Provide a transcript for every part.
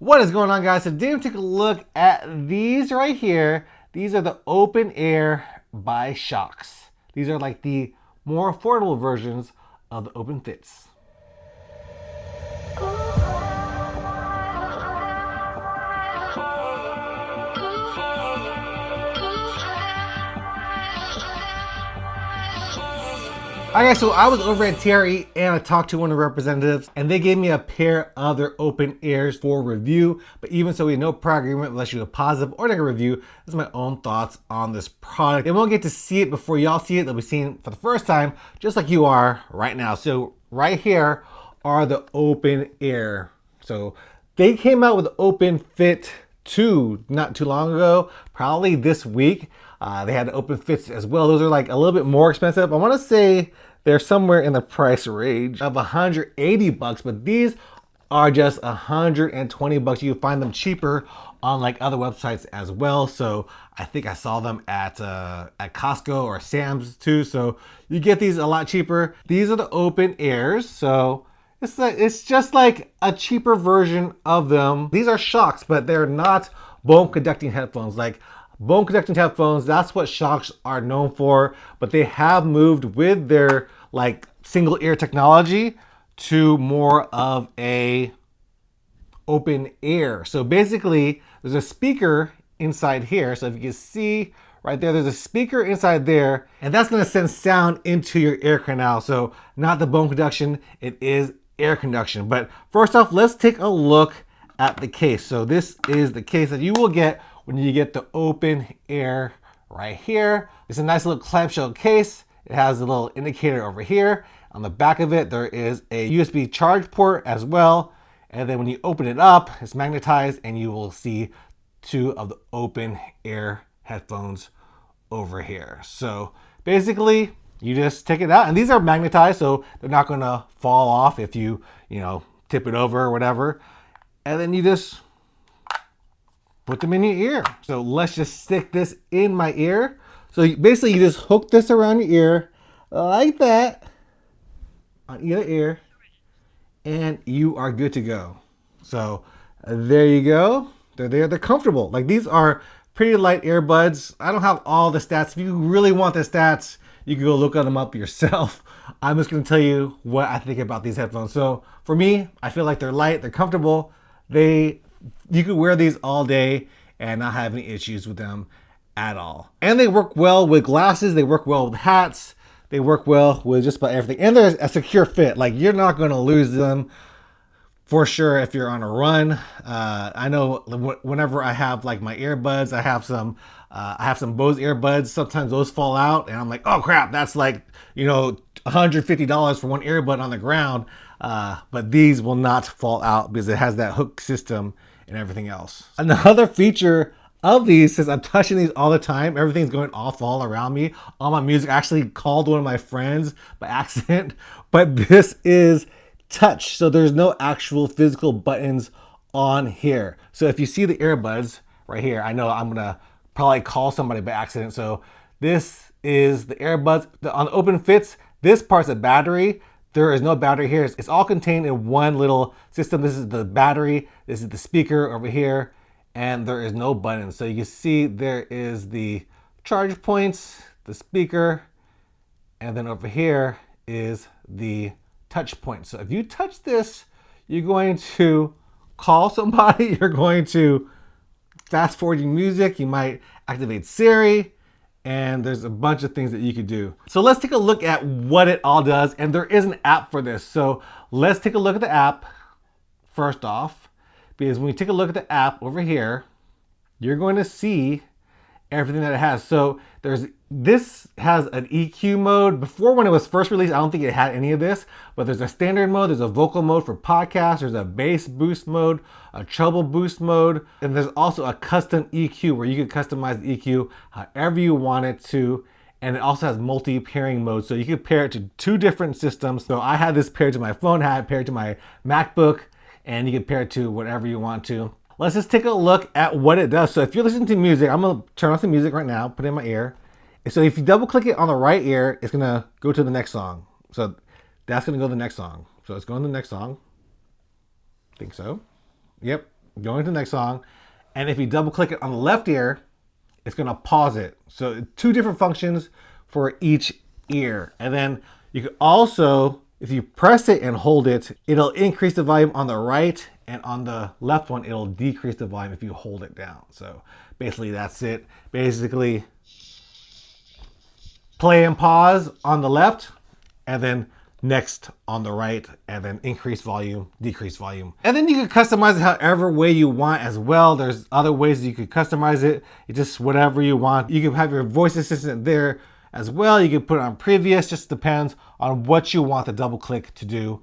What is going on, guys? Today we'll take a look at these right here. These are the Open Air by Shokz. These are like the more affordable versions of the OpenFits. Alright, so I was over at TRE and I talked to one of the representatives and they gave me a pair of their Open Airs for review. But even so, we have no prior agreement unless you do a positive or negative review. This is my own thoughts on this product. They won't get to see it before y'all see it. They'll be seeing it for the first time, just like you are right now. So right here are the Open Air. So they came out with OpenFit 2 not too long ago, probably this week. They had the OpenFits as well. Those are like a little bit more expensive. I want to say they're somewhere in the price range of 180 bucks, but these are just 120 bucks. You can find them cheaper on like other websites as well. So I think I saw them at Costco or Sam's too. So you get these a lot cheaper. These are the Open Airs. So it's just like a cheaper version of them. These are Shokz, but they're not bone conducting headphones. Like bone conducting headphones, that's what Shokz are known for, but they have moved with their like single ear technology to more of a open air. So basically there's a speaker inside here. So if you can see right there, there's a speaker inside there, and that's going to send sound into your ear canal. So not the bone conduction, it is air conduction. But first off, let's take a look at the case. So this is the case that you will get when you get the Open Air right here. It's a nice little clamshell case. It has a little indicator over here. On the back of it, there is a USB charge port as well. And then when you open it up, it's magnetized and you will see two of the Open Air headphones over here. So basically, you just take it out, and these are magnetized, so they're not gonna fall off if you tip it over or whatever. And then you just put them in your ear. So let's just stick this in my ear. So basically you just hook this around your ear like that on either ear, and you are good to go. So there you go. They're there. They're comfortable. Like, these are pretty light earbuds. I don't have all the stats. If you really want the stats, you can go look them up yourself. I'm just going to tell you what I think about these headphones. So for me, I feel like they're light, they're comfortable. You could wear these all day and not have any issues with them at all. And they work well with glasses, they work well with hats, they work well with just about everything. And there's a secure fit. Like, you're not going to lose them for sure if you're on a run. I know whenever I have like my earbuds, I have some Bose earbuds. Sometimes those fall out and I'm like, oh crap, that's like, $150 for one earbud on the ground. But these will not fall out because it has that hook system and everything else. Another feature of these, since I'm touching these all the time, everything's going off all around me. All my music, I actually called one of my friends by accident, but this is touch. So there's no actual physical buttons on here. So if you see the earbuds right here, I know I'm gonna probably call somebody by accident. So this is the earbuds. On the OpenFits, this part's a battery. There is no battery here. It's all contained in one little system. This is the battery. This is the speaker over here. And there is no button. So you can see there is the charge points, the speaker, and then over here is the touch point. So if you touch this, you're going to call somebody. You're going to fast forward your music. You might activate Siri. And there's a bunch of things that you could do. So let's take a look at what it all does. And there is an app for this. So let's take a look at the app first off. Because when you take a look at the app over here, you're going to see everything that it has. So this has an EQ mode. Before, when it was first released, I don't think it had any of this, but there's a standard mode, there's a vocal mode for podcasts, there's a bass boost mode, a treble boost mode, and there's also a custom EQ where you can customize the EQ however you want it to. And it also has multi-pairing mode, so you can pair it to two different systems. So I had this paired to my phone, had it paired to my MacBook, and you can pair it to whatever you want to. Let's just take a look at what it does. So if you're listening to music, I'm gonna turn on some music right now, put it in my ear. And so if you double click it on the right ear, it's gonna go to the next song. So that's gonna go to the next song. So it's going to the next song. I think so. Yep. going to the next song. And if you double click it on the left ear, it's going to pause it. So two different functions for each ear. And then you can also, if you press it and hold it, it'll increase the volume on the right, and on the left one, it'll decrease the volume if you hold it down. So basically that's it. Basically play and pause on the left, and then next on the right, and then increase volume, decrease volume. And then you can customize it however way you want as well. There's other ways you could customize it. It's just whatever you want. You can have your voice assistant there as well. You can put it on previous, just depends on what you want the double click to do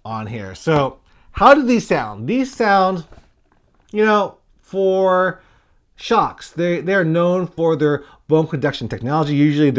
on here. So how do these sound? These sound, for Shokz, they're known for their bone conduction technology. Usually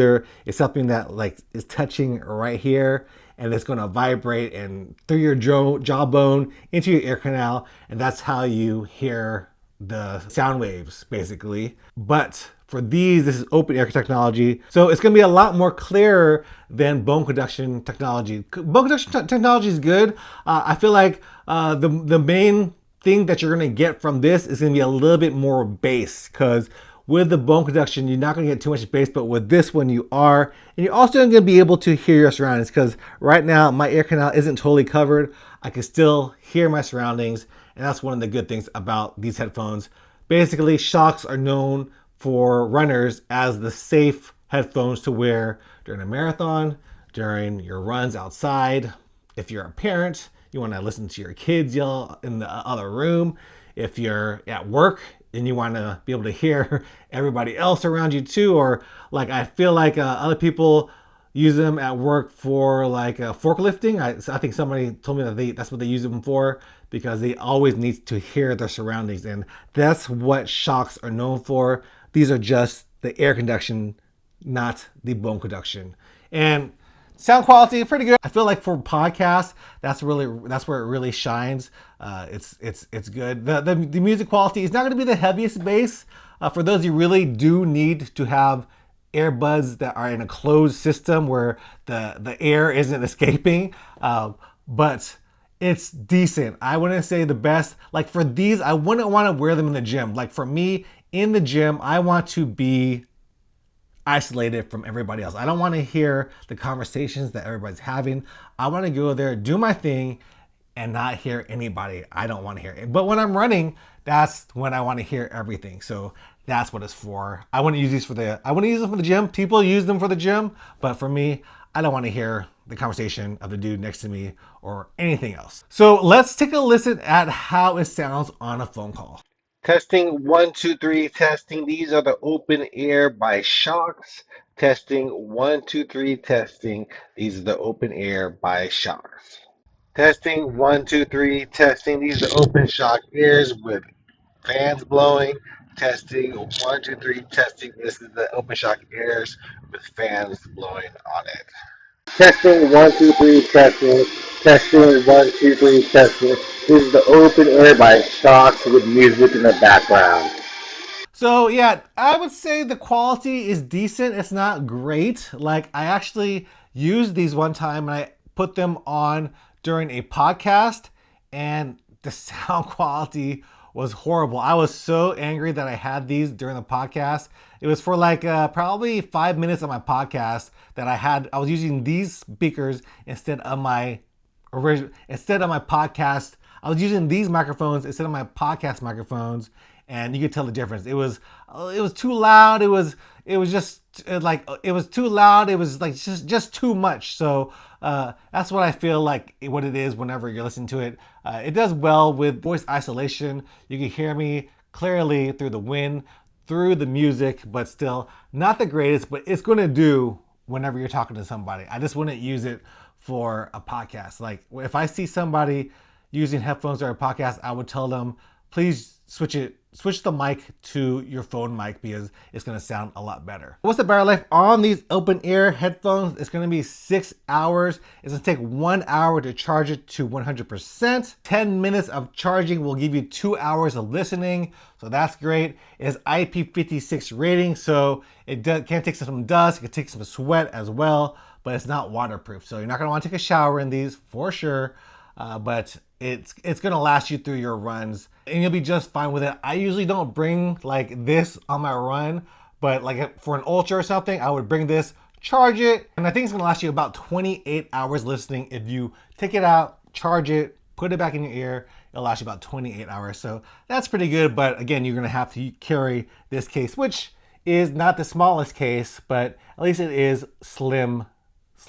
it's something that is touching right here, and it's going to vibrate and through your jawbone into your ear canal, and that's how you hear the sound waves basically. But for these, this is open ear technology, so it's going to be a lot more clearer than bone conduction technology. Bone conduction technology is good. I feel like the main thing that you're going to get from this is going to be a little bit more bass, because with the bone conduction, you're not going to get too much bass, but with this one you are. And you're also going to be able to hear your surroundings, because right now my ear canal isn't totally covered. I can still hear my surroundings, and that's one of the good things about these headphones. Basically, Shokz are known for runners as the safe headphones to wear during a marathon, during your runs outside. If you're a parent, you want to listen to your kids yell in the other room. If you're at work and you want to be able to hear everybody else around you too, or I feel like other people use them at work for forklifting. I think somebody told me that that's what they use them for, because they always need to hear their surroundings, and that's what Shokz are known for. These are just the air conduction, not the bone conduction. And sound quality, pretty good. I feel like for podcasts, that's where it really shines. It's good. The music quality is not going to be the heaviest bass. For those you really do need to have earbuds that are in a closed system where the air isn't escaping, but it's decent. I wouldn't say the best. For these, I wouldn't want to wear them in the gym. For me, in the gym, I want to be isolated from everybody else. I don't want to hear the conversations that everybody's having. I want to go there, do my thing, and not hear anybody. I don't want to hear it. But when I'm running, that's when I want to hear everything. So that's what it's for. I want to use them for the gym. People use them for the gym, but for me, I don't want to hear the conversation of the dude next to me or anything else. So let's take a listen at how it sounds on a phone call. Testing 1, 2, 3, testing. These are the Open Air by Shokz. Testing 1, 2, 3, testing. These are the Open Air by Shokz. Testing 1, 2, 3, testing. These are the Open Shock Ears with fans blowing. Testing 1, 2, 3, testing. This is the Open Shock Ears with fans blowing on it. Testing 1, 2, 3, testing. Testing 1, 2, 3, testing. This is the Open Air by Shokz with music in the background. So yeah, I would say the quality is decent. It's not great. I actually used these one time and I put them on during a podcast, and the sound quality was horrible. I was so angry that I had these during the podcast. It was for probably 5 minutes of my podcast that I was using these speakers instead of my podcast. I was using these microphones instead of my podcast microphones, and you could tell the difference. It was too loud. It was too loud. It was just too much. So that's what I feel like what it is whenever you're listening to it. It does well with voice isolation. You can hear me clearly through the wind, through the music, but still not the greatest, but it's going to do whenever you're talking to somebody. I just wouldn't use it for a podcast. If I see somebody using headphones or a podcast, I would tell them, please switch the mic to your phone mic, because it's going to sound a lot better. What's the battery life on these open ear headphones? It's going to be 6 hours. It's going to take 1 hour to charge it to 100%. 10 minutes of charging will give you 2 hours of listening. So that's great. It has IP56 rating, so it can take some dust, it can take some sweat as well, but it's not waterproof. So you're not going to want to take a shower in these for sure. but it's gonna last you through your runs, and you'll be just fine with it. I usually don't bring like this on my run, but like for an ultra or something, I would bring this, charge it, and I think it's gonna last you about 28 hours listening. If you take it out, charge it, put it back in your ear, it'll last you about 28 hours. So that's pretty good, but again, you're gonna have to carry this case, which is not the smallest case, but at least it is slim.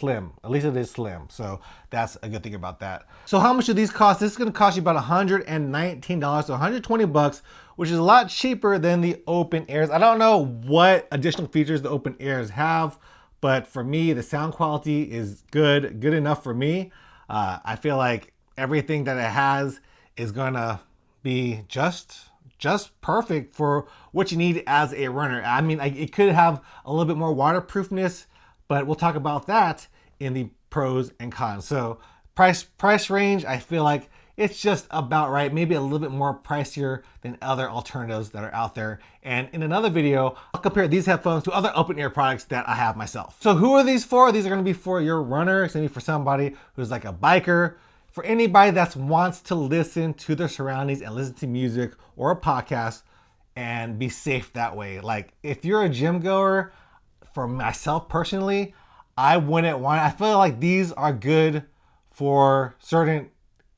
At least it is slim. So that's a good thing about that. So how much do these cost? This is gonna cost you about $119, so 120 bucks, which is a lot cheaper than the Open Airs. I don't know what additional features the Open Airs have, but for me, the sound quality is good enough for me. I feel like everything that it has is gonna be just perfect for what you need as a runner. I mean, it could have a little bit more waterproofness, but we'll talk about that in the pros and cons. So price range, I feel like it's just about right. Maybe a little bit more pricier than other alternatives that are out there. And in another video, I'll compare these headphones to other open ear products that I have myself. So who are these for? These are gonna be for your runner. It's gonna be for somebody who's like a biker, for anybody that wants to listen to their surroundings and listen to music or a podcast and be safe that way. Like if you're a gym goer, for myself personally, I wouldn't want, I feel like these are good for certain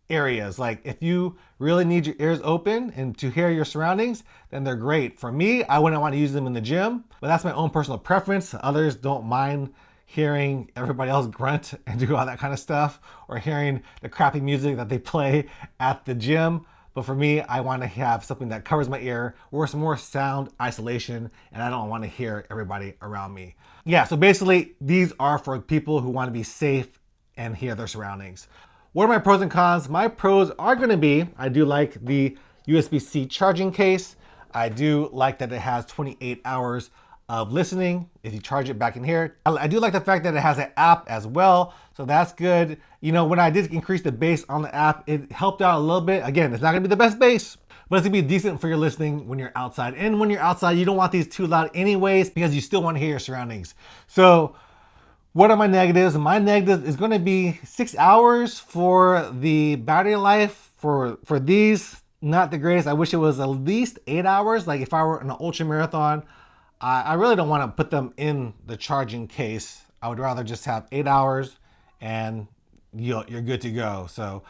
areas. Like if you really need your ears open and to hear your surroundings, then they're great. For me, I wouldn't want to use them in the gym, but that's my own personal preference. Others don't mind hearing everybody else grunt and do all that kind of stuff, or hearing the crappy music that they play at the gym. But for me, I want to have something that covers my ear, or some more sound isolation, and I don't want to hear everybody around me. Yeah, so basically, these are for people who want to be safe and hear their surroundings. What are my pros and cons? My pros are going to be, I do like the USB-C charging case. I do like that it has 28 hours of listening if you charge it back in here. I do like the fact that it has an app as well, so that's good. You know, when I did increase the bass on the app, it helped out a little bit. Again, it's not gonna be the best bass, but it's gonna be decent for your listening when you're outside. And when you're outside, you don't want these too loud anyways, because you still want to hear your surroundings. So what are my negatives? My negative is gonna be 6 hours for the battery life for these. Not the greatest. I wish it was at least 8 hours. Like if I were in an ultra marathon, I really don't want to put them in the charging case. I would rather just have 8 hours and you're good to go. So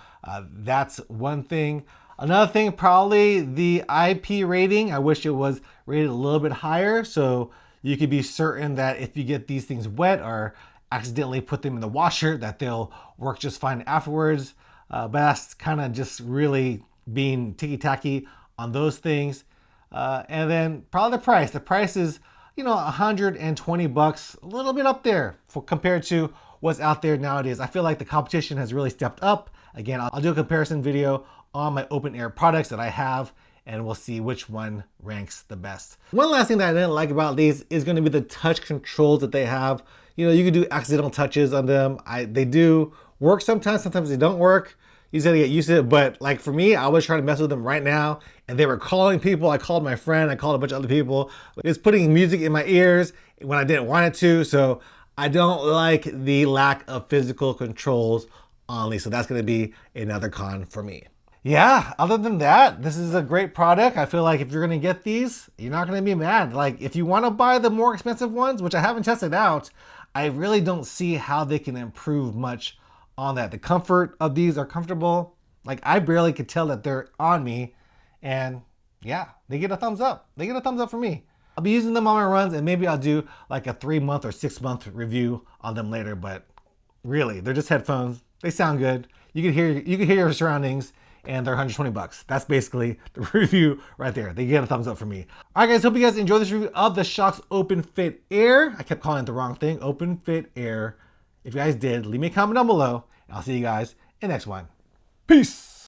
that's one thing. Another thing, probably the IP rating. I wish it was rated a little bit higher, so you could be certain that if you get these things wet or accidentally put them in the washer, that they'll work just fine afterwards. But that's kind of just really being ticky-tacky on those things. And then probably the price. The price is, you know, 120 bucks, a little bit up there compared to what's out there nowadays. I feel like the competition has really stepped up. Again, I'll do a comparison video on my open air products that I have, and we'll see which one ranks the best. One last thing that I didn't like about these is going to be the touch controls that they have. You know, you can do accidental touches on them. They do work sometimes they don't work. You just gotta get used to it. But like for me, I was trying to mess with them right now, and they were calling people. I called my friend, I called a bunch of other people. It's putting music in my ears when I didn't want it to. So I don't like the lack of physical controls on these. So that's gonna be another con for me. Yeah, other than that, this is a great product. I feel like if you're gonna get these, you're not gonna be mad. Like if you wanna buy the more expensive ones, which I haven't tested out, I really don't see how they can improve much on that. The comfort of these are comfortable. Like I barely could tell that they're on me, and yeah, they get a thumbs up. They get a thumbs up for me. I'll be using them on my runs, and maybe I'll do like a 3-month or 6-month review on them later, but really, they're just headphones. They sound good. You can hear your surroundings, and they're 120 bucks. That's basically the review right there. They get a thumbs up for me. All right, guys, hope you guys enjoyed this review of the Shokz OpenFit AIR. I kept calling it the wrong thing, OpenFit AIR. If you guys did, leave me a comment down below, and I'll see you guys in the next one. Peace.